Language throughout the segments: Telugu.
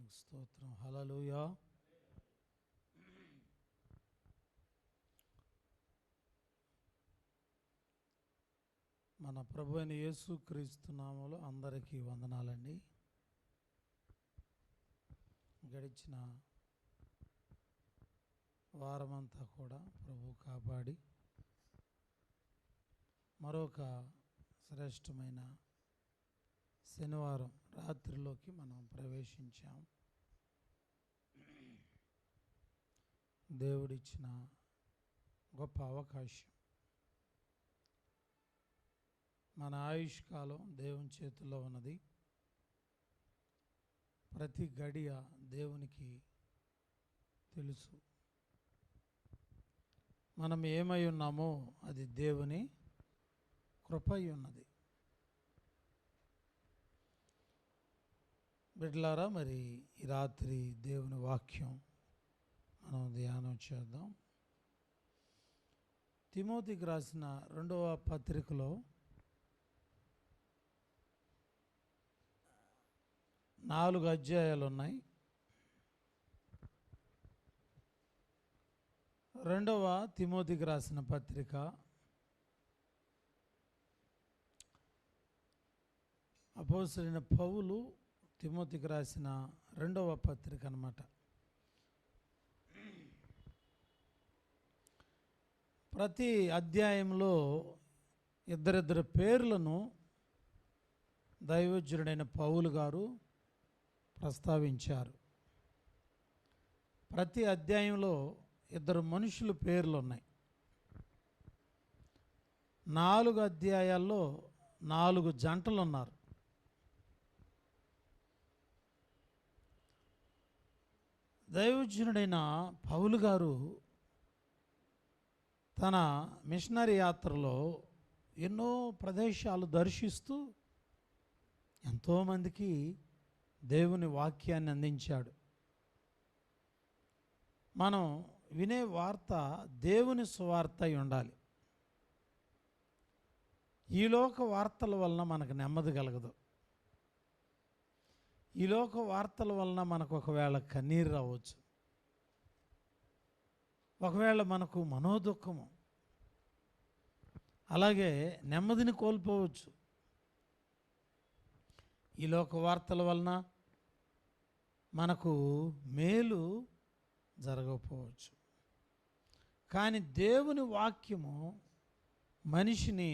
దేవునికి స్తోత్రం. హల్లెలూయా. మన ప్రభు అయిన యేసుక్రీస్తు నామములో అందరికీ వందనాలండి. గడిచిన వారమంతా కూడా ప్రభు కాపాడి మరొక శ్రేష్టమైన శనివారం రాత్రిలోకి మనం ప్రవేశించాం. దేవుడిచ్చిన గొప్ప అవకాశం. మన ఆయుష్కాలం దేవుని చేతుల్లో ఉన్నది. ప్రతి గడియ దేవునికి తెలుసు. మనం ఏమై ఉన్నామో అది దేవుని కృప అయి ఉన్నది. బిడ్డలారా, మరి ఈ రాత్రి దేవుని వాక్యం మనం ధ్యానం చేద్దాం. తిమోతికి రాసిన 2వ పత్రికలో 4 అధ్యాయాలు ఉన్నాయి. 2వ తిమోతికి రాసిన పత్రిక అపోస్తలుడైన పౌలు తిమోతికి రాసిన 2వ పత్రిక అన్నమాట. ప్రతి అధ్యాయంలో ఇద్దరిద్దరు పేర్లను దైవజనుడైన పౌలు గారు ప్రస్తావించారు. ప్రతి అధ్యాయంలో 2 మనుషుల పేర్లు ఉన్నాయి. 4 అధ్యాయాల్లో 4 జంటలు ఉన్నారు. దైవజనుడైన పౌలు గారు తన మిషనరీ యాత్రలో ఎన్నో ప్రదేశాలు దర్శిస్తూ ఎంతోమందికి దేవుని వాక్యాన్ని అందించాడు. మనం వినే వార్త దేవుని సువార్త అయి ఉండాలి. ఈ లోక వార్తల వలన మనకు నెమ్మది కలగదు. ఈ లోక వార్తల వలన మనకు ఒకవేళ కన్నీరు రావచ్చు, ఒకవేళ మనకు మనోదుఖము, అలాగే నెమ్మదిని కోల్పోవచ్చు. ఈ లోక వార్తల వలన మనకు మేలు జరగకపోవచ్చు. కానీ దేవుని వాక్యము మనిషిని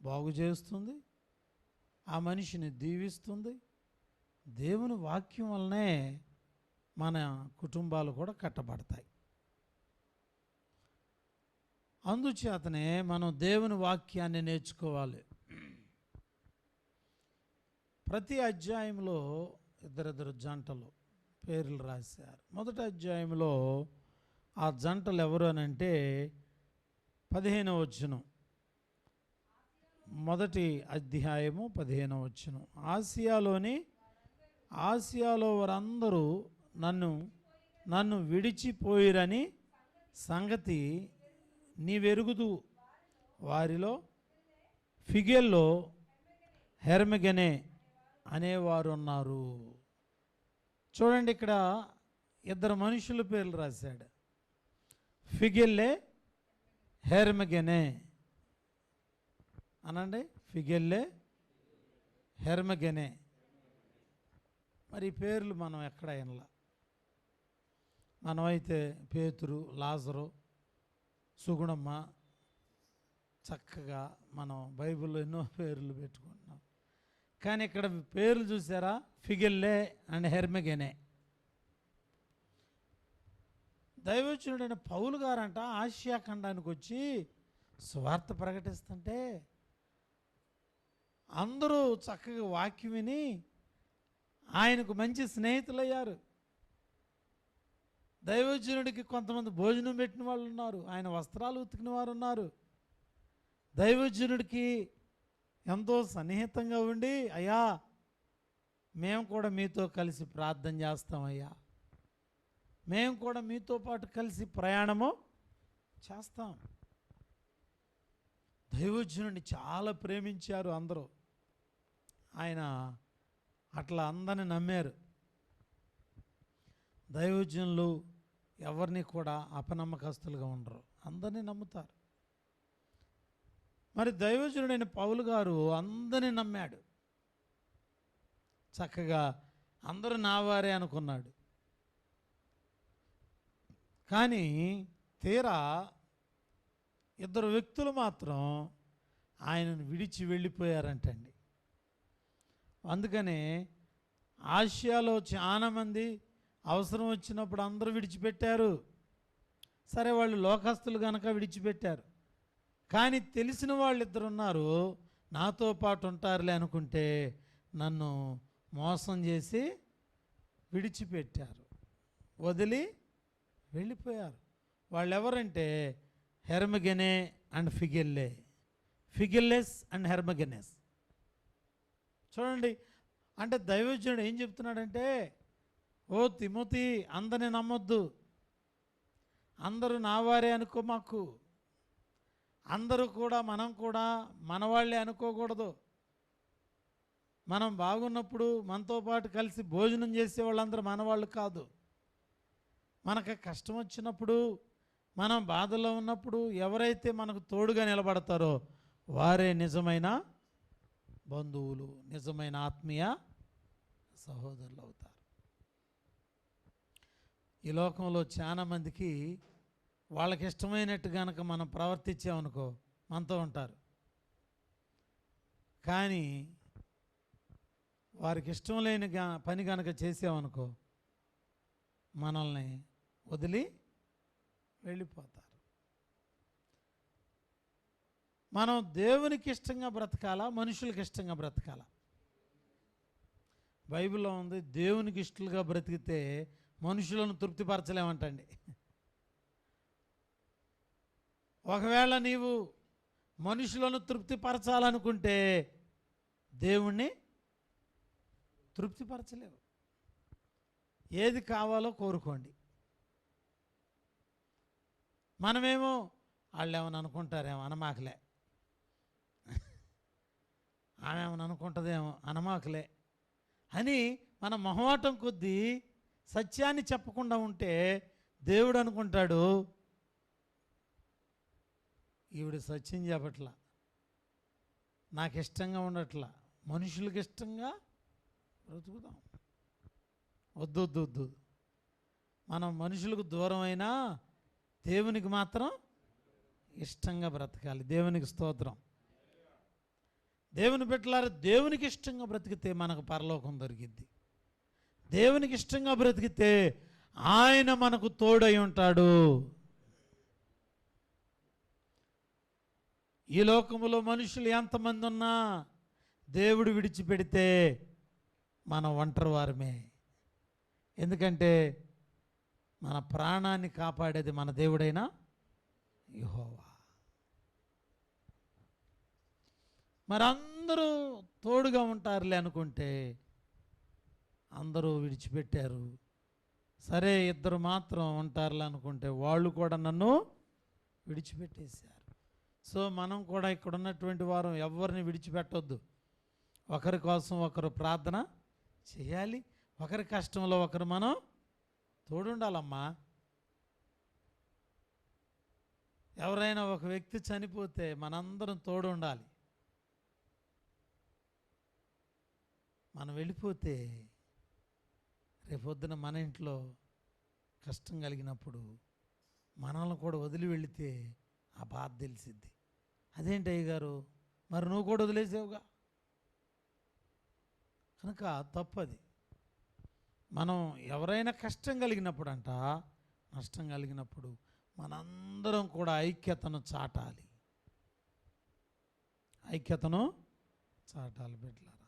బాగు చేస్తుంది, ఆ మనిషిని దీవిస్తుంది. దేవుని వాక్యం వల్లనే మన కుటుంబాలు కూడా కట్టబడతాయి. అందుచేతనే మనం దేవుని వాక్యాన్ని నేర్చుకోవాలి. ప్రతి అధ్యాయంలో ఇద్దరిద్దరు జంటలు పేర్లు రాశారు. మొదటి అధ్యాయంలో ఆ జంటలు ఎవరు అని అంటే 15వ వచనం. మొదటి అధ్యాయము 15వ వచనం. ఆసియాలో వారందరూ నన్ను విడిచిపోయిరని సంగతి నీవెరుగుదు. వారిలో ఫిగెల్లో హెర్మగెనే అనేవారు ఉన్నారు. చూడండి, ఇక్కడ 2 మనుషుల పేర్లు రాశాడు. ఫిగెల్లే, హెర్మగెనే అనండి. ఫిగెల్లే, హెర్మగెనే. మరి ఈ పేర్లు మనం ఎక్కడ వినలా. మనమైతే పేతురు, లాజరు, సుగుణమ్మ, చక్కగా మనం బైబిల్లో ఎన్నో పేర్లు పెట్టుకుంటున్నాం. కానీ ఇక్కడ పేర్లు చూసారా? ఫిగెల్లే అండ్ హెర్మగెనే. దైవజనుడైన పౌలు గారంట ఆసియా ఖండానికి వచ్చి సువార్త ప్రకటిస్తుంటే అందరూ చక్కగా వాక్యం విని ఆయనకు మంచి స్నేహితులయ్యారు. దైవజనుడికి కొంతమంది భోజనం పెట్టిన వాళ్ళు ఉన్నారు, ఆయన వస్త్రాలు ఉతికిన వారు ఉన్నారు. దైవజనుడికి ఎంతో సన్నిహితంగా ఉండి, అయ్యా మేము కూడా మీతో కలిసి ప్రార్థన చేస్తామయ్యా, మేము కూడా మీతో పాటు కలిసి ప్రయాణము చేస్తాం. దైవజనుడిని చాలా ప్రేమించారు అందరూ. ఆయన అట్లా అందరిని నమ్మారు. దైవజనులు ఎవరిని కూడా అపనమ్మకస్తులుగా ఉండరు, అందరినీ నమ్ముతారు. మరి దైవజనుడైన పౌలు గారు అందరినీ నమ్మాడు. చక్కగా అందరూ నావారే అనుకున్నాడు. కానీ తీరా ఇద్దరు వ్యక్తులు మాత్రం ఆయనను విడిచి వెళ్ళిపోయారంటండి. అందుకనే ఆసియాలో చాలామంది అవసరం వచ్చినప్పుడు అందరూ విడిచిపెట్టారు. సరే, వాళ్ళు లోకస్తులు కనుక విడిచిపెట్టారు. కానీ తెలిసిన వాళ్ళిద్దరు ఉన్నారు, నాతో పాటు ఉంటారులే అనుకుంటే నన్ను మోసం చేసి విడిచిపెట్టారు, వదిలి వెళ్ళిపోయారు. వాళ్ళు ఎవరంటే హెర్మగెనే అండ్ ఫిగెల్లెస్ అండ్ హెర్మగెనెస్. చూడండి, అంటే దైవజనుడు ఏం చెప్తున్నాడంటే, ఓ తిమోతి, అందరిని నమ్మొద్దు, అందరూ నా వారే అనుకో, మాకు అందరూ కూడా మనం కూడా మనవాళ్ళే అనుకోకూడదు. మనం బాగున్నప్పుడు మనతో పాటు కలిసి భోజనం చేసే వాళ్ళందరూ మనవాళ్ళు కాదు. మనకు కష్టం వచ్చినప్పుడు, మనం బాధలో ఉన్నప్పుడు ఎవరైతే మనకు తోడుగా నిలబడతారో వారే నిజమైన బంధువులు, నిజమైన ఆత్మీయ సహోదరులు అవుతారు. ఈ లోకంలో చాలామందికి వాళ్ళకి ఇష్టమైనట్టు కనుక మనం ప్రవర్తించామనుకో మనతో ఉంటారు. కానీ వారికి ఇష్టం లేని పని కనుక చేసామనుకో మనల్ని వదిలి వెళ్ళిపోతారు. మనం దేవునికి ఇష్టంగా బ్రతకాలా, మనుషులకు ఇష్టంగా బ్రతకాలా? బైబిల్లో ఉంది, దేవునికి ఇష్టలుగా బ్రతికితే మనుషులను తృప్తిపరచలేమంటండి. ఒకవేళ నీవు మనుషులను తృప్తిపరచాలనుకుంటే దేవుణ్ణి తృప్తిపరచలేవు. ఏది కావాలో కోరుకోండి. మనమేమో వాళ్ళు ఏమని అనుకుంటారేమో అనమాకలే, ఆమె ఏమని అనుకుంటుందేమో అనమాకలే అని మన మొహమాటం కొద్దీ సత్యాన్ని చెప్పకుండా ఉంటే దేవుడు అనుకుంటాడు, ఈవిడ సత్యం చెప్పట్లా, నాకు ఇష్టంగా ఉండట్లా, మనుషులకు ఇష్టంగా బ్రతుకుదాం. వద్దు వద్దు వద్దు, మనం మనుషులకు దూరం అయినా దేవునికి మాత్రం ఇష్టంగా బ్రతకాలి. దేవునికి స్తోత్రం. దేవుని బిడ్డలారా, దేవునికి ఇష్టంగా బ్రతికితే మనకు పరలోకం దొరికిద్ది. దేవునికి ఇష్టంగా బ్రతికితే ఆయన మనకు తోడై ఉంటాడు. ఈ లోకములో మనుషులు ఎంతమంది ఉన్నా దేవుడు విడిచిపెడితే మనం ఒంటరి వారమే. ఎందుకంటే మన ప్రాణాన్ని కాపాడేది మన దేవుడైన యెహోవా. మరి అందరూ తోడుగా ఉంటారులే అనుకుంటే అందరూ విడిచిపెట్టారు. సరే, ఇద్దరు మాత్రం ఉంటారులే అనుకుంటే వాళ్ళు కూడా నన్ను విడిచిపెట్టేశారు. సో మనం కూడా ఇక్కడ ఉన్నటువంటి వారు ఎవరిని విడిచిపెట్టొద్దు. ఒకరి కోసం ఒకరు ప్రార్థన చేయాలి. ఒకరి కష్టంలో ఒకరు మనం తోడుండాలమ్మా. ఎవరైనా ఒక వ్యక్తి చనిపోతే మనందరం తోడు ఉండాలి. మనం వెళ్ళిపోతే రేపొద్దున మన ఇంట్లో కష్టం కలిగినప్పుడు మనల్ని కూడా వదిలి వెళితే ఆ బాధ తెలిసిద్ది. అదేంటి అయ్యగారు, మరి నువ్వు కూడా వదిలేసావుగా, కనుక తప్పది. మనం ఎవరైనా కష్టం కలిగినప్పుడు నష్టం కలిగినప్పుడు మనందరం కూడా ఐక్యతను చాటాలి. బిడ్డలారా.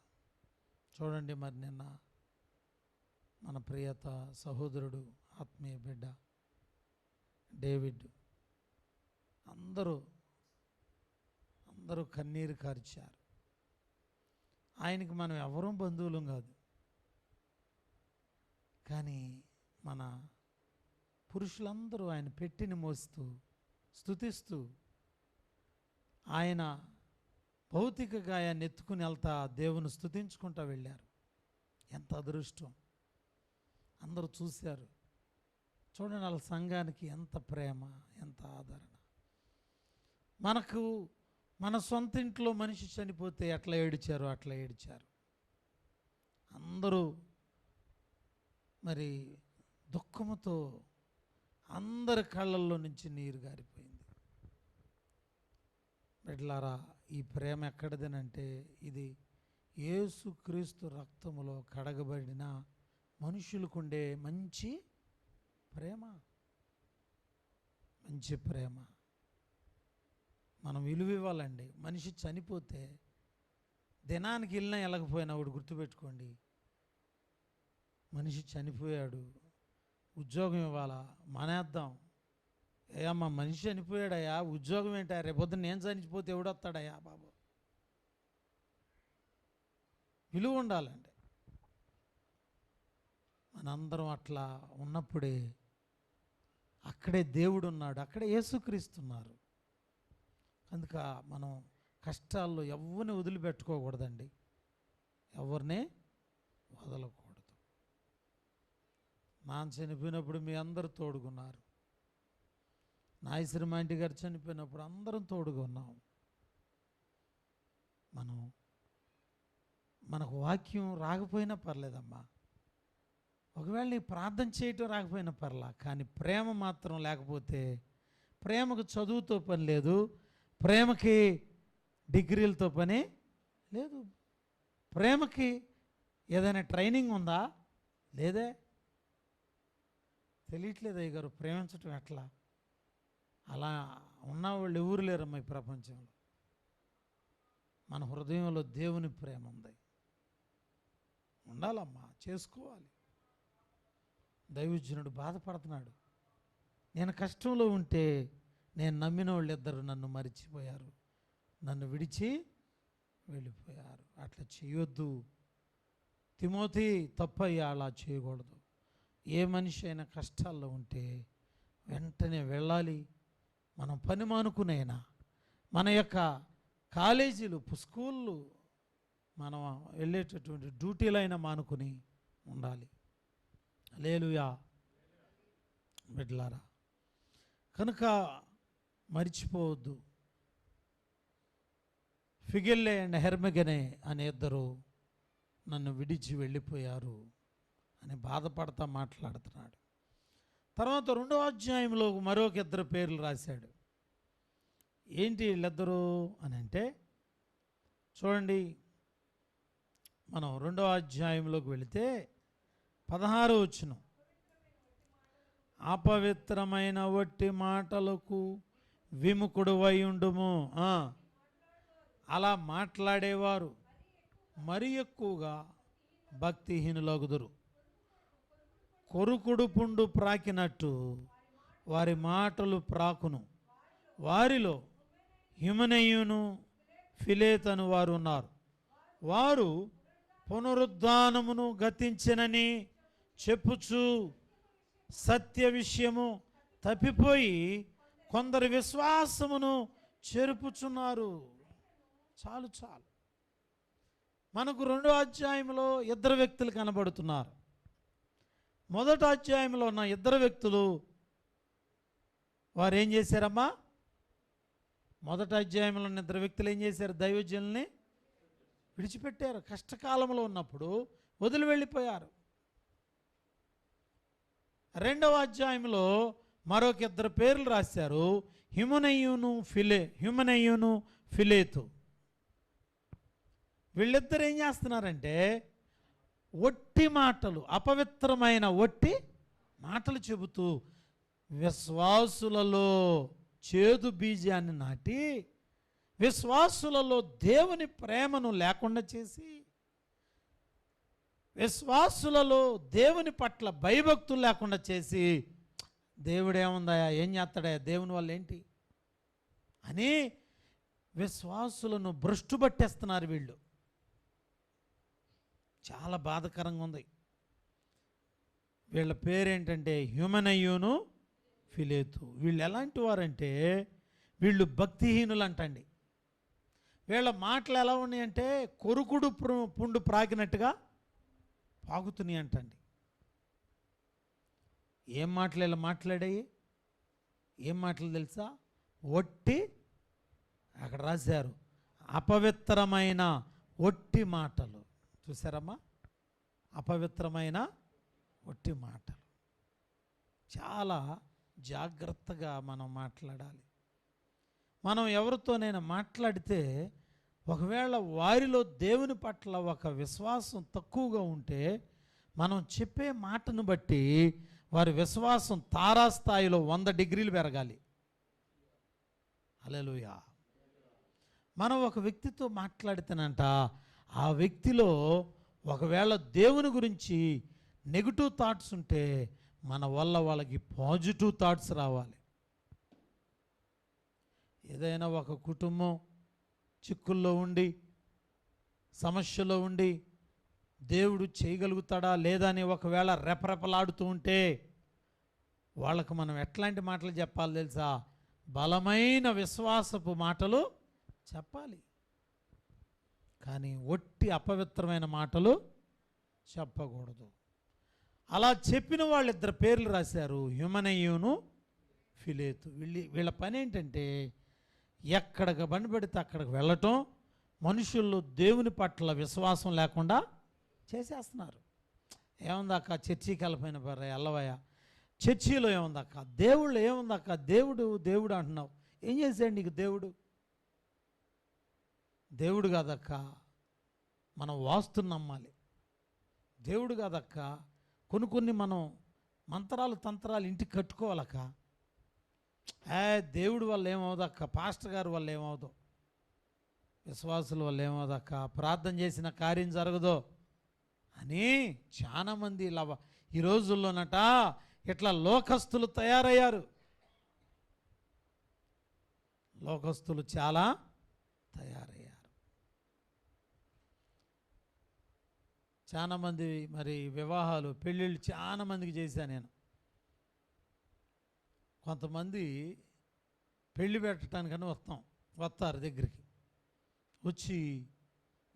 చూడండి, మరి నిన్న మన ప్రియత సహోదరుడు, ఆత్మీయ బిడ్డ డేవిడ్, అందరూ కన్నీరు కార్చారు. ఆయనకి మనం ఎవరూ బంధువులం కాదు, కానీ మన పురుషులందరూ ఆయన పెట్టిని మోస్తూ స్తుతిస్తూ ఆయన భౌతిక గాయాన్ని ఎత్తుకుని వెళ్తా దేవుని స్తుతించుకుంటూ వెళ్ళారు. ఎంత అదృష్టం! అందరూ చూశారు. చూడండి వాళ్ళ సంఘానికి ఎంత ప్రేమ, ఎంత ఆదరణ. మన సొంత ఇంట్లో మనిషి చనిపోతే ఎట్లా ఏడిచారో అట్లా ఏడిచారు. అందరూ మరి దుఃఖముతో అందరి కళ్ళల్లో నుంచి నీరు గారిపోయింది. బిడ్డలారా, ఈ ప్రేమ ఎక్కడిదేనంటే ఇది యేసుక్రీస్తు రక్తములో కడగబడిన మనుషులకుండే మంచి ప్రేమ. మంచి ప్రేమ మనం విలువ ఇవ్వాలండి. మనిషి చనిపోతే దినానికి వెళ్ళినా వెళ్ళకపోయినా ఒకటి గుర్తుపెట్టుకోండి, మనిషి చనిపోయాడు, ఉద్యోగం ఇవ్వాలా, మానేద్దాం. అమ్మా మనిషి చనిపోయాడయ్యా, ఉద్యోగం ఏంటా, రేపొద్దున నేను చనిపోతే ఎవడొస్తాడయ్యా బాబు. విలువ ఉండాలండి. మనందరం అట్లా ఉన్నప్పుడే అక్కడే దేవుడు ఉన్నాడు, అక్కడే యేసుక్రీస్తున్నారు. అందుక మనం కష్టాల్లో ఎవరిని వదిలిపెట్టుకోకూడదండి, ఎవరిని వదలకూడదు. నాన్న చనిపోయినప్పుడు మీ అందరూ తోడుగున్నారు. నాయశ్రీ మా ఇంటి గారు చనిపోయినప్పుడు అందరం తోడుగా ఉన్నాం. మనకు వాక్యం రాకపోయినా పర్లేదమ్మా, ఒకవేళ నీ ప్రార్థన చేయటం రాకపోయినా పర్లా, కానీ ప్రేమ మాత్రం లేకపోతే, ప్రేమకు చదువుతో పని లేదు, ప్రేమకి డిగ్రీలతో పని లేదు, ప్రేమకి ఏదైనా ట్రైనింగ్ ఉందా, లేదే. తెలియట్లేదు అయ్య గారు ప్రేమించటం ఎట్లా. అలా ఉన్నవాళ్ళు ఎవరు లేరమ్మా ఈ ప్రపంచంలో. మన హృదయంలో దేవుని ప్రేమ ఉంది, ఉండాలమ్మా, చేసుకోవాలి. దైవజనుడు బాధపడుతున్నాడు, నేను కష్టంలో ఉంటే నేను నమ్మిన వాళ్ళు ఇద్దరు నన్ను మరిచిపోయారు, నన్ను విడిచి వెళ్ళిపోయారు. అట్లా చేయొద్దు తిమోతి, తప్పయ్యా, అలా చేయకూడదు. ఏ మనిషి అయినా కష్టాల్లో ఉంటే వెంటనే వెళ్ళాలి. మనం పని మానుకునైనా, మన యొక్క కాలేజీలు, స్కూళ్ళు, మనం వెళ్ళేటటువంటి డ్యూటీలైనా మానుకుని ఉండాలి. హల్లెలూయా బిడ్డలారా. కనుక మరిచిపోవద్దు. ఫిగెల్లే అండ్ హెర్మెగనే అనే ఇద్దరు నన్ను విడిచి వెళ్ళిపోయారు అని బాధపడతా మాట్లాడుతున్నాడు. తర్వాత 2వ అధ్యాయంలో మరొక ఇద్దరు పేర్లు రాశాడు. ఏంటి వీళ్ళిద్దరూ అని అంటే, చూడండి, మనం 2వ అధ్యాయంలోకి వెళితే 16వ వచనం, అపవిత్రమైన వట్టి మాటలకు విముఖుడు ఉండుము. అలా మాట్లాడేవారు మరి ఎక్కువగా భక్తిహీనులగుదురు. కొరుకుడు పుండు ప్రాకినట్టు వారి మాటలు ప్రాకును. వారిలో హిమనయును ఫిలేతను వారు ఉన్నారు. వారు పునరుద్ధానమును గతించినని చెప్పుచు సత్య విషయము తప్పిపోయి కొందరు విశ్వాసమును చెరుపుచున్నారు. చాలు చాలు. మనకు 2వ అధ్యాయంలో ఇద్దరు వ్యక్తులు కనబడుతున్నారు. మొదటి అధ్యాయంలో ఉన్న ఇద్దరు వ్యక్తులు వారు ఏం చేశారమ్మా? మొదటి అధ్యాయంలో ఉన్న ఇద్దరు వ్యక్తులు ఏం చేశారు? దైవజనుల్ని విడిచిపెట్టారు. కష్టకాలంలో ఉన్నప్పుడు వదిలి వెళ్ళిపోయారు. 2వ అధ్యాయంలో మరొక ఇద్దరు పేర్లు రాశారు, హిమనయును ఫిలేతు. వీళ్ళిద్దరు ఏం చేస్తున్నారంటే ఒట్టి మాటలు, అపవిత్రమైన ఒట్టి మాటలు చెబుతూ విశ్వాసులలో చేదు బీజాన్ని నాటి విశ్వాసులలో దేవుని ప్రేమను లేకుండా చేసి విశ్వాసులలో దేవుని పట్ల భయభక్తులు లేకుండా చేసి, దేవుడేముందాయా, ఏం చేస్తాడా, దేవుని వల్ల ఏంటి అని విశ్వాసులను భ్రష్టు పట్టేస్తున్నారు వీళ్ళు. చాలా బాధకరంగా ఉంది. వీళ్ళ పేరేంటంటే హిమనయును ఫిలేతు. వీళ్ళు ఎలాంటి వారంటే వీళ్ళు భక్తిహీనులు అంటండి. వీళ్ళ మాటలు ఎలా ఉన్నాయంటే కొరుకుడు పుండు ప్రాకినట్టుగా పాకుతున్నాయి అంటండి. ఏం మాటలు ఇలా మాట్లాడాయి? ఏం మాటలు తెలుసా? ఒట్టి, అక్కడ రాశారు, అపవిత్రమైన ఒట్టి మాటలు. చూసారమ్మా? అపవిత్రమైన ఒట్టి మాటలు. చాలా జాగ్రత్తగా మనం మాట్లాడాలి. మనం ఎవరితోనైనా మాట్లాడితే ఒకవేళ వారిలో దేవుని పట్ల ఒక విశ్వాసం తక్కువగా ఉంటే మనం చెప్పే మాటను బట్టి వారి విశ్వాసం తారాస్థాయిలో 100 డిగ్రీలు పెరగాలి. హల్లెలూయా. మనం ఒక వ్యక్తితో మాట్లాడితేనంట ఆ వ్యక్తిలో ఒకవేళ దేవుని గురించి నెగిటివ్ థాట్స్ ఉంటే మన వల్ల వాళ్ళకి పాజిటివ్ థాట్స్ రావాలి. ఏదైనా ఒక కుటుంబం చిక్కుల్లో ఉండి సమస్యలో ఉండి దేవుడు చేయగలుగుతాడా లేదా అని ఒకవేళ రెపరెపలాడుతూ ఉంటే వాళ్ళకు మనం ఎట్లాంటి మాటలు చెప్పాలి తెలుసా? బలమైన విశ్వాసపు మాటలు చెప్పాలి. కానీ ఒట్టి అపవిత్రమైన మాటలు చెప్పకూడదు. అలా చెప్పిన వాళ్ళిద్దరు పేర్లు రాశారు, హ్యుమనయును ఫిలేతు. వీళ్ళ పని ఏంటంటే ఎక్కడికి బండి పెడితే అక్కడికి వెళ్ళటం, మనుషుల్లో దేవుని పట్ల విశ్వాసం లేకుండా చేసేస్తున్నారు. ఏముందక్క చర్చికి వెళ్ళపోయిన పర్రే ఎల్లవయ్య, చర్చిలో ఏముందక్క, దేవుళ్ళు ఏముందక్క, దేవుడు దేవుడు అంటున్నావు, ఏం చేశాడు నీకు దేవుడు? దేవుడు కాదక్క, మనం వాస్తుని నమ్మాలి. దేవుడు కాదక్క, కొన్ని మనం మంత్రాలు తంత్రాలు ఇంటికి కట్టుకోవాలక్క. దేవుడి వల్ల ఏమవుదక్క, పాస్టర్ గారి వల్ల ఏమవుదో, విశ్వాసుల వల్ల ఏమవుదక్క, ప్రార్థన చేసిన కార్యం జరగదో అని చాలామంది ఇలా ఈ రోజుల్లోనట ఇట్లా లోకస్తులు తయారయ్యారు. లోకస్తులు చాలా తయారయ్యారు. చాలామంది మరి వివాహాలు పెళ్ళిళ్ళు చాలామందికి చేశాను నేను. కొంతమంది పెళ్ళి పెట్టడానికని వస్తారు దగ్గరికి, వచ్చి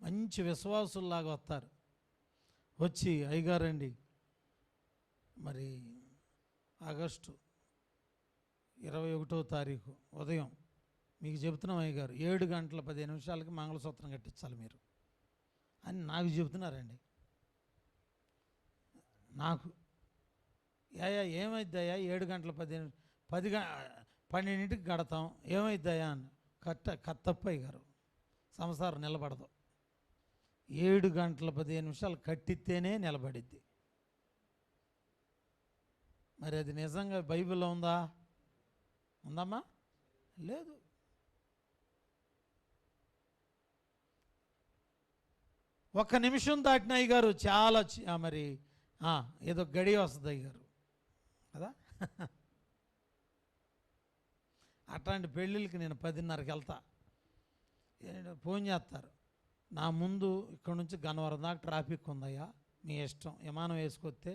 మంచి విశ్వాసుల్లాగా వస్తారు. వచ్చి అయ్యగారండి మరి ఆగస్టు 21వ తారీఖు ఉదయం మీకు చెబుతున్నాం అయ్యగారు 7 గంటల 15 నిమిషాలకి మంగళసూత్రం కట్టించాలి మీరు అని నాకు చెబుతున్నారండి. నాకు ఏమైద్దయ్యా 7 గంటల 12ంటికి కడతాం, ఏమైద్దయ్యా అని కత్తప్పయ్య గారు సంసారం నిలబడదు. 7 గంటల 15 నిమిషాలు కట్టితేనే నిలబడిద్ది. మరి అది నిజంగా బైబిల్లో ఉందమ్మా? లేదు. ఒక్క నిమిషం దాటిన అయ్యగారు చాలా మరి ఏదో గడి వస్తుంది అయ్యగారు కదా. అట్లాంటి పెళ్ళిళ్ళకి నేను 10:30కి వెళ్తా. ఫోన్ చేస్తారు, నా ముందు ఇక్కడ నుంచి గన్నవరం దాకా ట్రాఫిక్ ఉందయ్యా, మీ ఇష్టం, విమానం వేసుకొస్తే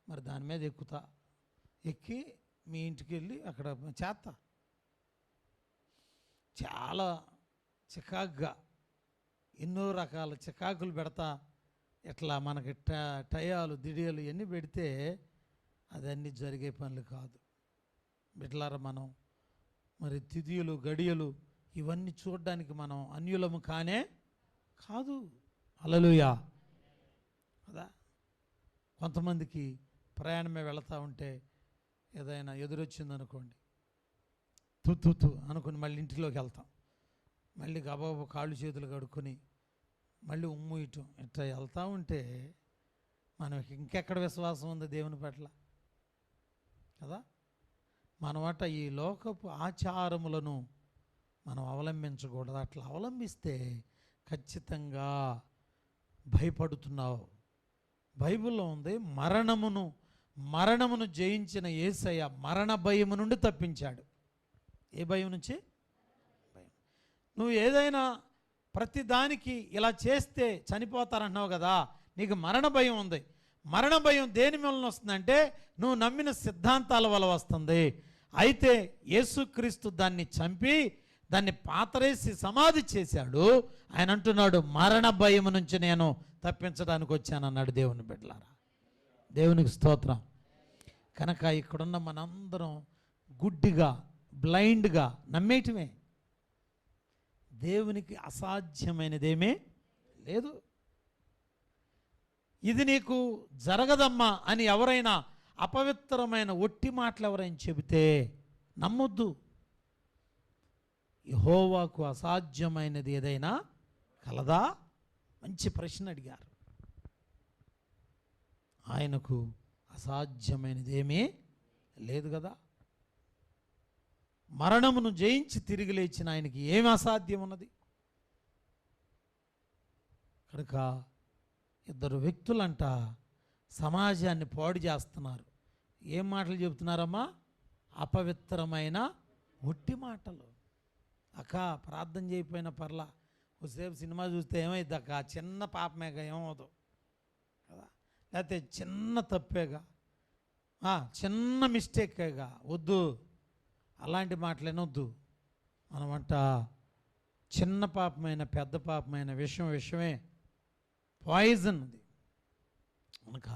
మరి దాని మీద ఎక్కుతా, ఎక్కి మీ ఇంటికి వెళ్ళి అక్కడ చేస్తా. చాలా చికాకుగా ఎన్నో రకాల చికాకులు పెడతా. ఇట్లా మనకి టయాలు దిడియలు ఇవన్నీ పెడితే అదన్నీ జరిగే పనులు కాదు. బిడ్డలారా, మనం మరి తిథియులు గడియలు ఇవన్నీ చూడడానికి మనం అన్యులము కాదు. హల్లెలూయా కదా. కొంతమందికి ప్రయాణమే వెళతా ఉంటే ఏదైనా ఎదురొచ్చిందనుకోండి, తు అనుకుని మళ్ళీ ఇంటిలోకి వెళ్తాం. మళ్ళీ గబాబు కాళ్ళు చేతులు కడుక్కొని మళ్ళీ ఉమ్ముయటం, ఇట్లా వెళ్తూ ఉంటే మనకి ఇంకెక్కడ విశ్వాసం ఉంది దేవుని పట్ల కదా. మనమట ఈ లోకపు ఆచారములను మనం అవలంబించకూడదు. అట్లా అవలంబిస్తే ఖచ్చితంగా భయపడుతున్నావు. బైబిల్లో ఉంది, మరణమును జయించిన యేసయ్య మరణ భయము నుండి తప్పించాడు. ఏ భయం నుంచి? భయం. నువ్వు ఏదైనా ప్రతి దానికి ఇలా చేస్తే చనిపోతారంటున్నావు కదా, నీకు మరణ భయం ఉంది. మరణ భయం దేని వలన వస్తుందంటే నువ్వు నమ్మిన సిద్ధాంతాల వల్ల వస్తుంది. అయితే యేసుక్రీస్తు దాన్ని చంపి దాన్ని పాతరేసి సమాధి చేశాడు. ఆయన అంటున్నాడు, మరణ భయం నుంచి నేను తప్పించడానికి వచ్చానన్నాడు. దేవుని బిడ్డలారా, దేవునికి స్తోత్రం. కనుక ఇక్కడున్న మనందరం గుడ్డిగా బ్లైండ్గా నమ్మేయటమే. దేవునికి అసాధ్యమైనదేమీ లేదు. ఇది నీకు జరగదమ్మా అని ఎవరైనా అపవిత్రమైన ఒట్టి మాటలు ఎవరైనా చెబితే నమ్మొద్దు. యెహోవాకు అసాధ్యమైనది ఏదైనా కలదా? మంచి ప్రశ్న అడిగారు. ఆయనకు అసాధ్యమైనది ఏమీ లేదు కదా. మరణమును జయించి తిరిగి లేచిన ఆయనకి ఏమి అసాధ్యం ఉన్నది? కనుక ఇద్దరు వ్యక్తులంట సమాజాన్ని పాడు చేస్తున్నారు. ఏం మాటలు చెబుతున్నారమ్మా? అపవిత్రమైన ఒట్టి మాటలు. అక్క ప్రార్థన చేయకపోయిన పర్లా, కొద్దిసేపు సినిమా చూస్తే ఏమైంది అక్క, చిన్న పాపమేగా, ఏమవుదు కదా, లేకపోతే చిన్న తప్పేగా, చిన్న మిస్టేకేగా, వద్దు అలాంటి మాటలు వినొద్దు. మనమంట చిన్న పాపమైన పెద్ద పాపమైన విషమే, పాయిజన్ అది. కనుక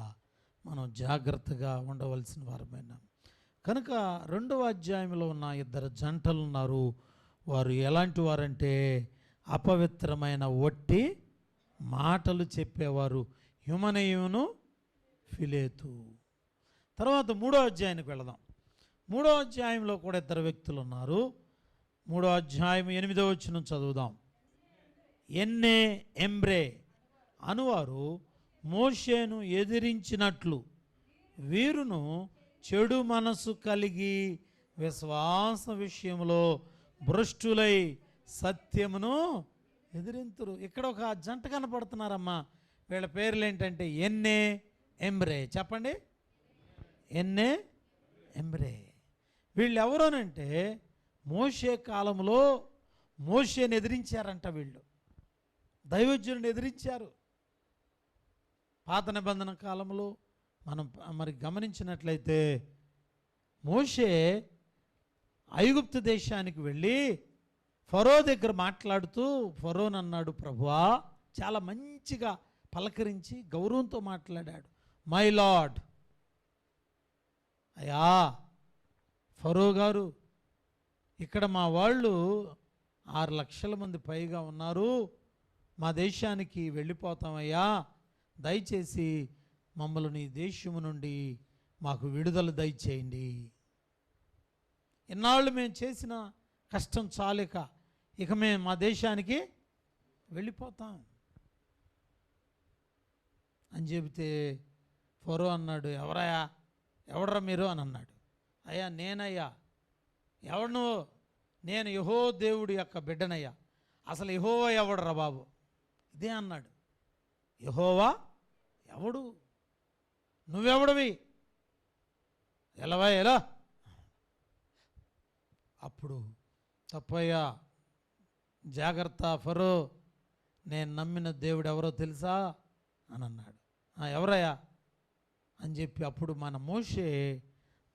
మనం జాగ్రత్తగా ఉండవలసిన వారమైనా. కనుక 2వ అధ్యాయంలో ఉన్న ఇద్దరు జంటలు ఉన్నారు. వారు ఎలాంటి వారంటే అపవిత్రమైన ఒట్టి మాటలు చెప్పేవారు. హ్యుమనయును ఫిలేతు. తర్వాత 3వ అధ్యాయానికి వెళదాం. 3వ అధ్యాయంలో కూడా ఇద్దరు వ్యక్తులు ఉన్నారు. 3వ అధ్యాయం 8వ వచనం చదువుదాం. ఎన్నే ఎంబ్రే అనువారు మోషేను ఎదిరించినట్లు వీరును చెడు మనసు కలిగి విశ్వాస విషయంలో భ్రష్టులై సత్యమును ఎదిరింతురు. ఇక్కడ ఒక జంట కనపడుతున్నారమ్మా. వీళ్ళ పేర్లు ఏంటంటే ఎన్నే ఎంబ్రే. చెప్పండి, ఎన్నే ఎంబ్రే. వీళ్ళు ఎవరోనంటే మోషే కాలంలో మోషేని ఎదిరించారంట. వీళ్ళు దైవజ్ఞుని ఎదిరించారు. పాత నిబంధన కాలంలో మనం మరి గమనించినట్లయితే మోషే ఐగుప్తు దేశానికి వెళ్ళి ఫరో దగ్గర మాట్లాడుతూ ఫరోని అన్నాడు, ప్రభువా, చాలా మంచిగా పలకరించి గౌరవంతో మాట్లాడాడు. మై లార్డ్, అయ్యా ఫరో గారు, ఇక్కడ మా వాళ్ళు 6 లక్షల మంది పైగా ఉన్నారు, మా దేశానికి వెళ్ళిపోతామయ్యా, దయచేసి మమ్మల్ని ఈ దేశము నుండి మాకు విడుదల దయచేయండి. ఇన్నాళ్ళు మేము చేసిన కష్టం చాలిక ఇక మేము మా దేశానికి వెళ్ళిపోతాం అని చెబితే ఫరో అన్నాడు, ఎవడరా మీరు అని అన్నాడు. అయ్యా నేనయ్యా. ఎవడు నువ్వు? నేను యెహో దేవుడి యొక్క బిడ్డనయ్యా. అసలు యెహోవా ఎవడరా బాబు? ఇదే అన్నాడు. యెహోవా ఎవడు? నువ్వెవడివి? ఎలా? అప్పుడు తప్పయ్యా, జాగ్రత్త ఫరో, నేను నమ్మిన దేవుడు ఎవరో తెలుసా అని అన్నాడు. ఎవరయ్యా అని చెప్పి అప్పుడు మన మోషే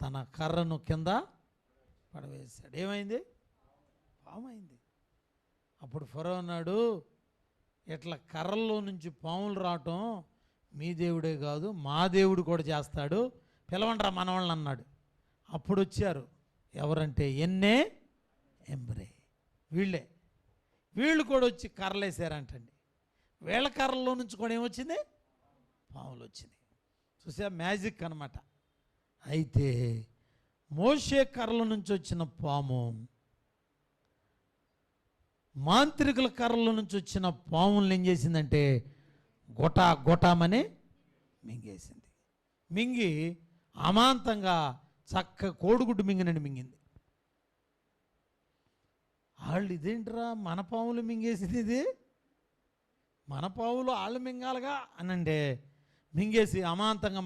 తన కర్రను కింద పడవేశాడు. ఏమైంది? పామైంది. అప్పుడు ఫరో అన్నాడు, ఇట్లా కర్రల్లో నుంచి పాములు రావటం మీ దేవుడే కాదు, మా దేవుడు కూడా చేస్తాడు, పిలవండ్రా మనవాళ్ళని అన్నాడు. అప్పుడు వచ్చారు. ఎవరంటే ఎన్నే ఎంబ్రే. వీళ్ళు కూడా వచ్చి కర్రలేసారంటండి. వీళ్ళ కర్రల్లో నుంచి కూడా ఏమొచ్చింది? పాములు వచ్చినాయి. చూసా, మ్యాజిక్ అన్నమాట. అయితే మోషే కర్రల నుంచి వచ్చిన పాము మాంత్రికుల కర్రల నుంచి వచ్చిన పాములను ఏం చేసిందంటే గొటామని మింగేసింది. మింగి అమాంతంగా చక్క కోడిగుడ్డు మింగినండి మింగింది. వాళ్ళు ఇదేంట్రా మన పాములు మింగేసింది, ఇది మన పావులు వాళ్ళు మింగాలుగా అనంటే మింగేసి అమాంతంగా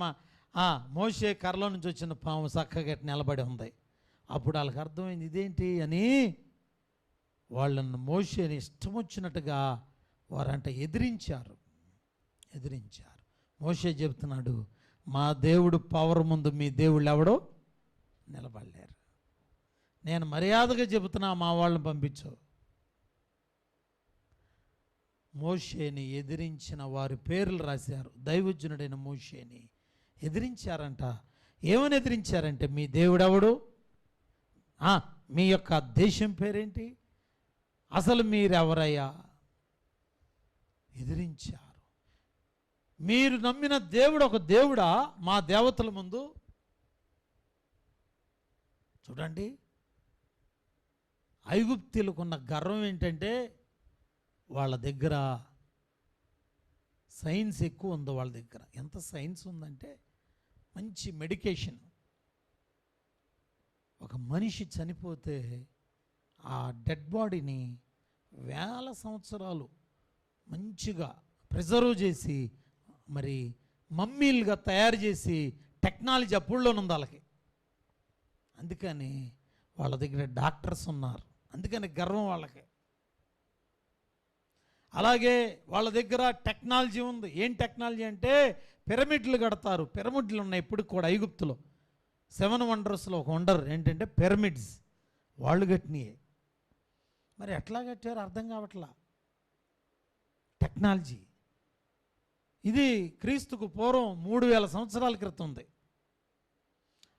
మోషే కర్రలో నుంచి వచ్చిన పాము చక్కగా నిలబడి ఉంది. అప్పుడు వాళ్ళకి అర్థమైంది ఇదేంటి అని. వాళ్ళను మోషేని ఇష్టం వచ్చినట్టుగా వారంట ఎదిరించారు. మోషే చెబుతున్నాడు, మా దేవుడు పవర్ ముందు మీ దేవుళ్ళు ఎవడో నిలబడలేరు. నేను మర్యాదగా చెబుతున్నా, మా వాళ్ళని పంపించు. మోషేని ఎదిరించిన వారి పేర్లు రాశారు. దైవజ్ఞుడైన మోషేని ఎదిరించారంట. ఏమని ఎదిరించారంటే, మీ దేవుడెవడు, మీ యొక్క దేశం పేరేంటి, అసలు మీరెవరయ్యా, ఎదిరించారు. మీరు నమ్మిన దేవుడు ఒక దేవుడా మా దేవతల ముందు? చూడండి, ఐగుప్తీయులకున్న గర్వం ఏంటంటే వాళ్ళ దగ్గర సైన్స్ ఎక్కువ ఉంది. వాళ్ళ దగ్గర ఎంత సైన్స్ ఉందంటే, మంచి మెడికేషన్. ఒక మనిషి చనిపోతే ఆ డెడ్ బాడీని వేల సంవత్సరాలు మంచిగా ప్రిజర్వ్ చేసి మరి మమ్మీలుగా తయారు చేసి టెక్నాలజీ అప్పుడులోనుంది వాళ్ళకి. అందుకని వాళ్ళ దగ్గర డాక్టర్స్ ఉన్నారు, అందుకని గర్వం వాళ్ళకి. అలాగే వాళ్ళ దగ్గర టెక్నాలజీ ఉంది. ఏం టెక్నాలజీ అంటే, పిరమిడ్లు కడతారు. పిరమిడ్లు ఉన్నాయి ఇప్పుడు కూడా ఐగుప్తులో. 7 వండర్స్లో ఒక వండర్ ఏంటంటే పిరమిడ్స్, వాళ్ళు కట్టినయే. మరి ఎట్లా కట్టారు అర్థం కావట్లా. టెక్నాలజీ ఇది క్రీస్తుకు పూర్వం 3000 సంవత్సరాల క్రితం ఉంది.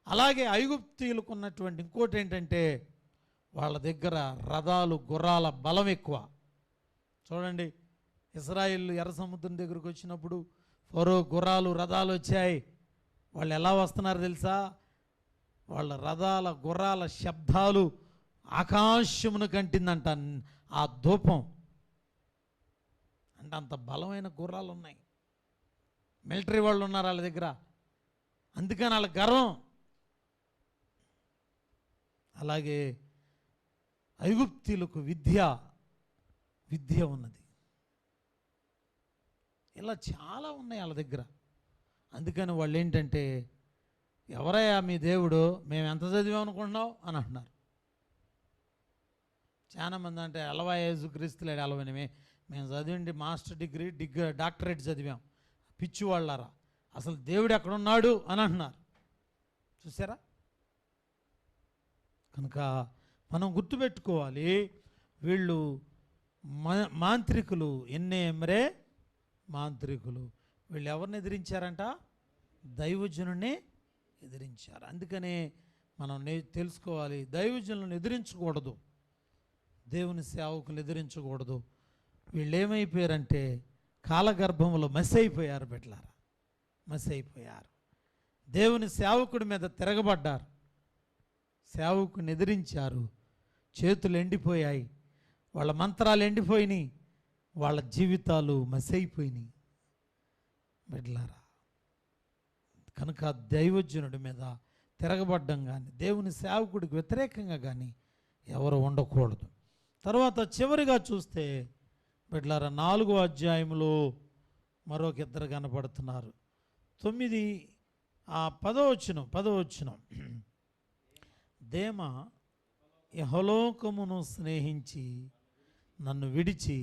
అలాగే ఐగుప్తీయులకు ఉన్నటువంటి ఇంకోటి ఏంటంటే, వాళ్ళ దగ్గర రథాలు గుర్రాల బలం ఎక్కువ. చూడండి, ఇశ్రాయేలు ఎర్ర సముద్రం దగ్గరకు వచ్చినప్పుడు ఫరో గుర్రాలు రథాలు వచ్చాయి. వాళ్ళు ఎలా వస్తున్నారు తెలుసా? వాళ్ళ రథాల గుర్రాల శబ్దాలు ఆకాశమును కంటిందంట. ఆ ధూపం అంటే అంత బలమైన గుర్రాలు ఉన్నాయి. మిలిటరీ వాళ్ళు ఉన్నారు వాళ్ళ దగ్గర, అందుకని వాళ్ళ గర్వం. అలాగే ఐగుప్తీయులకు విద్య ఉన్నది. ఇలా చాలా ఉన్నాయి వాళ్ళ దగ్గర. అందుకని వాళ్ళు ఏంటంటే, ఎవరయ్యా మీ దేవుడు, మేము ఎంత చదివాం అనుకుంటున్నావు అని అంటున్నారు. చాలామంది అంటే అలవా యేసుక్రీస్తులేడు అలవని, మేము చదివింది మాస్టర్ డిగ్రీ డాక్టరేట్ చదివాం. పిచ్చి వాళ్ళారా, అసలు దేవుడు ఎక్కడున్నాడు అని అంటున్నారు. చూసారా? కనుక మనం గుర్తుపెట్టుకోవాలి, వీళ్ళు మాంత్రికులు, ఎన్నేమరే మాంత్రికులు. వీళ్ళు ఎవరిని ఎదిరించారంట? దైవజనుని ఎదిరించారు. అందుకనే మనం తెలుసుకోవాలి, దైవజనులను ఎదిరించకూడదు, దేవుని సేవకులు ఎదిరించకూడదు. వీళ్ళు ఏమైపోయారంటే కాలగర్భంలో మసి అయిపోయారు. బిడ్డలారా, మసి అయిపోయారు. దేవుని సేవకుడి మీద తిరగబడ్డారు, సేవకుని ఎదిరించారు. చేతులు ఎండిపోయాయి, వాళ్ళ మంత్రాలు ఎండిపోయినాయి, వాళ్ళ జీవితాలు మసైపోయినాయి. బిడ్డలారా, కనుక దైవజనుడి మీద తిరగబడ్డం కానీ, దేవుని సేవకుడికి వ్యతిరేకంగా కానీ ఎవరు ఉండకూడదు. తర్వాత చివరిగా చూస్తే బిడ్డలారా, 4వ అధ్యాయంలో మరొక ఇద్దరు కనపడుతున్నారు. 10వ వచనం, దేమ యెహోలోకమును స్నేహించి నన్ను విడిచి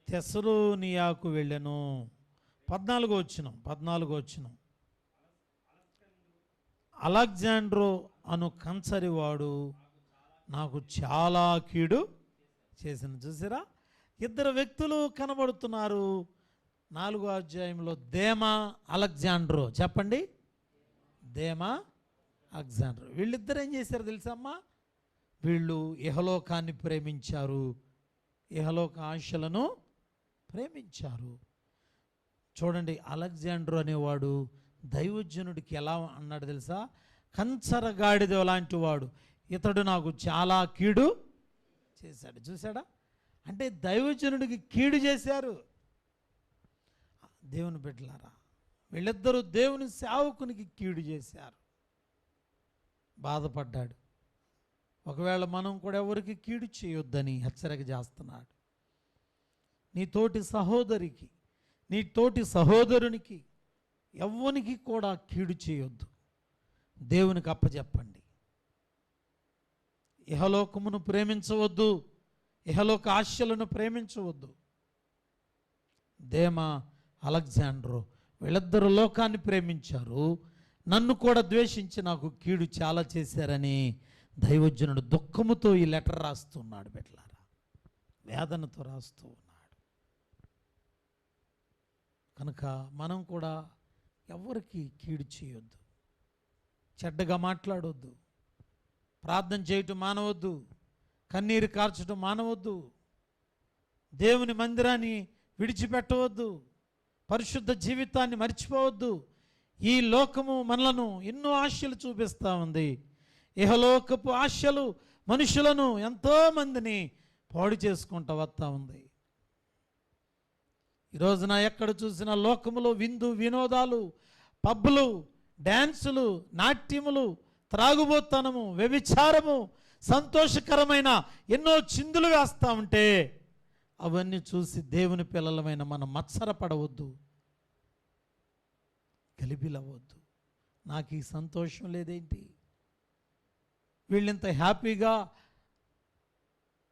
తెస్సలోనియాకు వెళ్ళెను. 14వ వచనం, అలెగ్జాండ్రో అను కంచరివాడు నాకు చాలా కీడు చేసిన. చూసారా, ఇద్దరు వ్యక్తులు కనబడుతున్నారు 4వ అధ్యాయంలో. దేమా, అలెగ్జాండ్రో. చెప్పండి, దేమా, అలెగ్జాండ్రో. వీళ్ళిద్దరు ఏం చేశారు తెలుసమ్మా? వీళ్ళు ఇహలోకాన్ని ప్రేమించారు, ఇహలోక ఆశలను ప్రేమించారు. చూడండి, అలెగ్జాండ్రో అనేవాడు దైవజనుడికి ఎలా అన్నాడు తెలుసా? కంచరగాడిద లాంటి వాడు, ఇతడు నాకు చాలా కీడు చేశాడు. చూసాడా? అంటే దైవజనుడికి కీడు చేశారు. దేవుని బిడ్డలారా, వీళ్ళిద్దరూ దేవుని సేవకునికి కీడు చేశారు. బాధపడ్డాడు. ఒకవేళ మనం కూడా ఎవరికి కీడు చేయొద్దని హెచ్చరిక చేస్తున్నాడు. నీ తోటి సహోదరికి, నీ తోటి సహోదరునికి ఎవ్వనికి కూడా కీడు చేయొద్దు, దేవునికి అప్పచెప్పండి. ఇహలోకమును ప్రేమించవద్దు, ఇహలోక ఆశలను ప్రేమించవద్దు. దేమా, అలెగ్జాండ్రో వీళ్ళిద్దరూ లోకాన్ని ప్రేమించారు, నన్ను కూడా ద్వేషించి నాకు కీడు చాలా చేశారని దైవజనుడు దుఃఖముతో ఈ లెటర్ రాస్తున్నాడు. బిడ్డలారా, వేదనతో రాస్తూ ఉన్నాడు. కనుక మనం కూడా ఎవరికి కీడు చేయొద్దు. చెడ్డగా మాట్లాడవద్దు, ప్రార్థన చేయటం మానవద్దు, కన్నీరు కార్చడం మానవద్దు, దేవుని మందిరాన్ని విడిచిపెట్టవద్దు, పరిశుద్ధ జీవితాన్ని మర్చిపోవద్దు. ఈ లోకము మనలను ఎన్నో ఆశలు చూపిస్తూ ఉంది. ఇహలోకపు ఆశలు మనుషులను ఎంతోమందిని పాడు చేసుకుంటూ వస్తూ ఉంది. ఈరోజున ఎక్కడ చూసినా లోకములో విందు వినోదాలు, పబ్బులు, డ్యాన్సులు, నాట్యములు, త్రాగుబోతనము, వ్యభిచారము, సంతోషకరమైన ఎన్నో చిందులు వేస్తూ ఉంటే అవన్నీ చూసి దేవుని పిల్లలమైన మనం మత్సరపడవద్దు, గలిబిలవద్దు. నాకు ఈ సంతోషం లేదేంటి, వీళ్ళింత హ్యాపీగా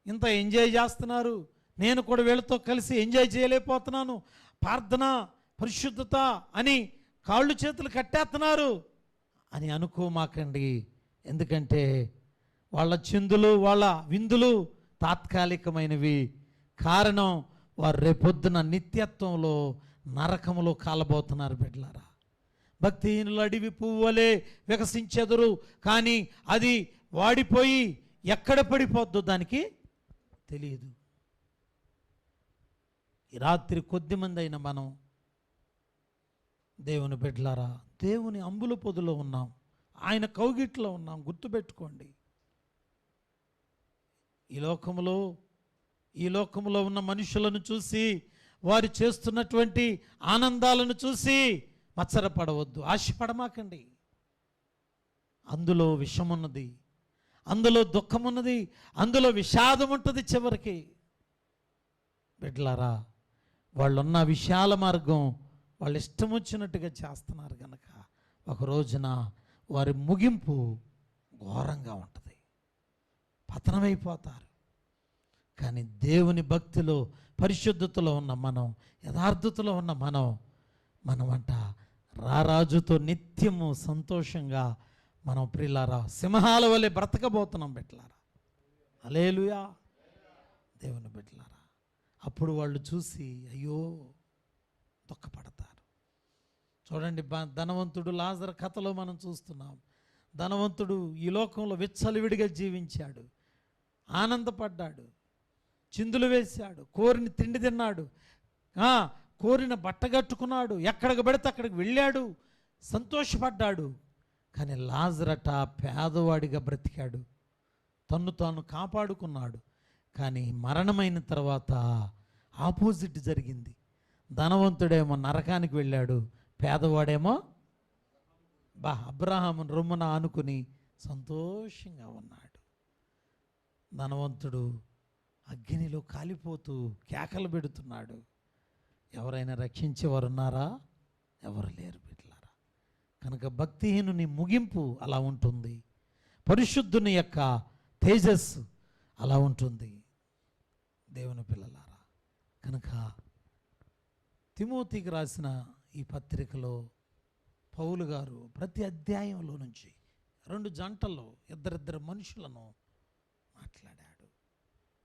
ఇంత ఎంజాయ్ చేస్తున్నారు, నేను కూడా వీళ్ళతో కలిసి ఎంజాయ్ చేయలేకపోతున్నాను, ప్రార్థన పరిశుద్ధత అని కాళ్ళు చేతులు కట్టేస్తున్నారు అని అనుకోమాకండి. ఎందుకంటే వాళ్ళ చిందులు, వాళ్ళ విందులు తాత్కాలికమైనవి. కారణం వారు రేపొద్దున నిత్యత్వంలో నరకములో కాలబోతున్నారు బిడ్డలారా. భక్తిహీనులు అడివి పువ్వులే వికసించెదరు, కానీ అది వాడిపోయి ఎక్కడ పడిపోద్దో దానికి తెలియదు. ఈ రాత్రి కొద్దిమంది అయిన మనం దేవుని బిడ్డలారా, దేవుని అంబుల పొదులో ఉన్నాం, ఆయన కౌగిట్లో ఉన్నాం. గుర్తుపెట్టుకోండి, ఈ లోకంలో ఉన్న మనుషులను చూసి, వారు చేస్తున్నటువంటి ఆనందాలను చూసి మత్సరపడవద్దు, ఆశపడమాకండి. అందులో విషమున్నది, అందులో దుఃఖమున్నది, అందులో విషాదం ఉంటుంది చివరికి. బిడ్డలారా, వాళ్ళున్న విశాల మార్గం వాళ్ళు ఇష్టం వచ్చినట్టుగా చేస్తున్నారు కనుక ఒక రోజున వారి ముగింపు ఘోరంగా ఉంటుంది, పతనమైపోతారు. కానీ దేవుని భక్తిలో, పరిశుద్ధతలో ఉన్న మనం, యథార్థతలో ఉన్న మనం అంట రారాజుతో నిత్యము సంతోషంగా మనం ప్రియులారా సింహాల వలె బ్రతకబోతున్నాం బిడ్డలారా. హల్లెలూయా. దేవుని బిడ్డలారా, అప్పుడు వాళ్ళు చూసి అయ్యో దుఃఖపడతారు. చూడండి, ధనవంతుడు లాజరు కథలో మనం చూస్తున్నాం. ధనవంతుడు ఈ లోకంలో విచ్చలవిడిగా జీవించాడు, ఆనందపడ్డాడు, చిందులు వేశాడు, కోరిన తిండి తిన్నాడు, కోరిన బట్ట కట్టుకున్నాడు, ఎక్కడికి పడితే అక్కడికి వెళ్ళాడు, సంతోషపడ్డాడు. కానీ లాజరట పేదవాడిగా బ్రతికాడు, తన్ను తాను కాపాడుకున్నాడు. కానీ మరణమైన తర్వాత ఆపోజిట్ జరిగింది. ధనవంతుడేమో నరకానికి వెళ్ళాడు, పేదవాడేమో అబ్రహాము రొమ్మున ఆనుకుని సంతోషంగా ఉన్నాడు. ధనవంతుడు అగ్నిలో కాలిపోతూ కేకలు పెడుతున్నాడు. ఎవరైనా రక్షించేవారు ఉన్నారా? ఎవరు లేరు బిడ్డలారా. కనుక భక్తిహీనుని ముగింపు అలా ఉంటుంది, పరిశుద్ధుని యొక్క తేజస్సు అలా ఉంటుంది దేవుని పిల్లలారా. కనుక తిమోతికి రాసిన ఈ పత్రికలో పౌలు గారు ప్రతి అధ్యాయంలో నుంచి 2 జంటల్లో ఇద్దరిద్దరు మనుషులను మాట్లాడాడు.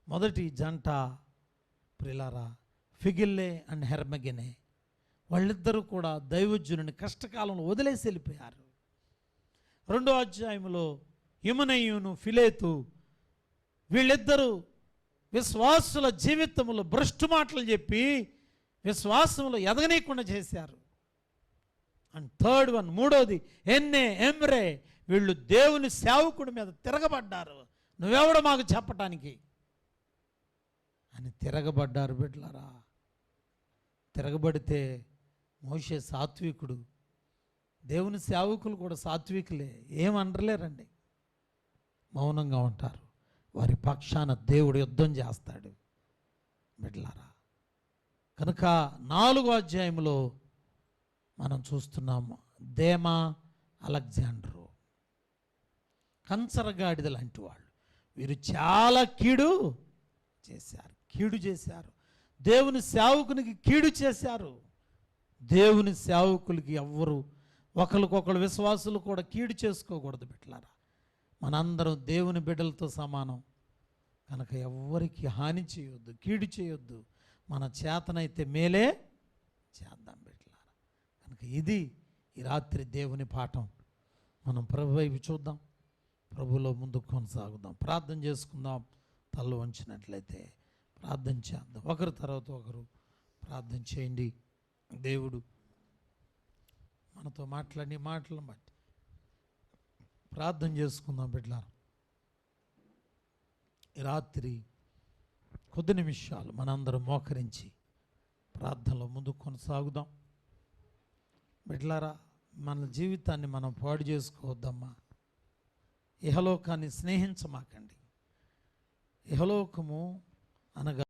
మొదటి జంట ప్రియులారా ఫిగిల్లే అండ్ హెర్మగెనే. వాళ్ళిద్దరూ కూడా దైవజనుని కష్టకాలంలో వదిలేసి వెళ్ళిపోయారు. 2వ అధ్యాయంలో హిమనయును ఫిలేతు, వీళ్ళిద్దరూ విశ్వాసుల జీవితంలో భ్రష్టు మాటలు చెప్పి విశ్వాసంలో ఎదగనీయకుండా చేశారు. అండ్ థర్డ్ వన్, మూడోది ఎమ్రే, వీళ్ళు దేవుని సేవకుడి మీద తిరగబడ్డారు. నువ్వెవడో మాకు చెప్పటానికి అని తిరగబడ్డారు బిడ్డలారా. తిరగబడితే మోషే సాత్వికుడు, దేవుని సేవకులు కూడా సాత్వికులే, ఏమనలేరండి, మౌనంగా ఉంటారు. వారి పక్షాన దేవుడు యుద్ధం చేస్తాడు బిడ్డలారా. కనుక 4వ అధ్యాయంలో మనం చూస్తున్నాము దేమా, అలెగ్జాండరు, కంచరగాడిద లాంటి వాళ్ళు. వీరు చాలా కీడు చేశారు, దేవుని సేవకునికి కీడు చేశారు. దేవుని సేవకులకి ఎవ్వరు ఒకరికొకరు విశ్వాసులు కూడా కీడు చేసుకోకూడదు బిడ్డలారా. మనందరం దేవుని బిడ్డలతో సమానం కనుక ఎవ్వరికి హాని చేయొద్దు, కీడు చేయొద్దు. మన చేతనైతే మేలే చేద్దాం బిడ్డలారా. కనుక ఇది ఈ రాత్రి దేవుని పాఠం. మనం ప్రభు వైపు చూద్దాం, ప్రభులో ముందుకు కొనసాగుదాం, ప్రార్థన చేసుకుందాం. తల్లు వంచినట్లయితే ప్రార్థన చేద్దాం. ఒకరి తర్వాత ఒకరు ప్రార్థన చేయండి. దేవుడు మనతో మాట్లాడి మాటలను బట్టి ప్రార్థన చేసుకుందాం. బిడ్డలారా, ఈ రాత్రి కొద్ది నిమిషాలు మనందరం మోకరించి ప్రార్థనలో ముందుకు కొనసాగుదాం. బిడ్డలారా, మన జీవితాన్ని మనం పాడు చేసుకోవద్దమ్మా. ఇహలోకాన్ని స్నేహించమాకండి. ఇహలోకము అనగా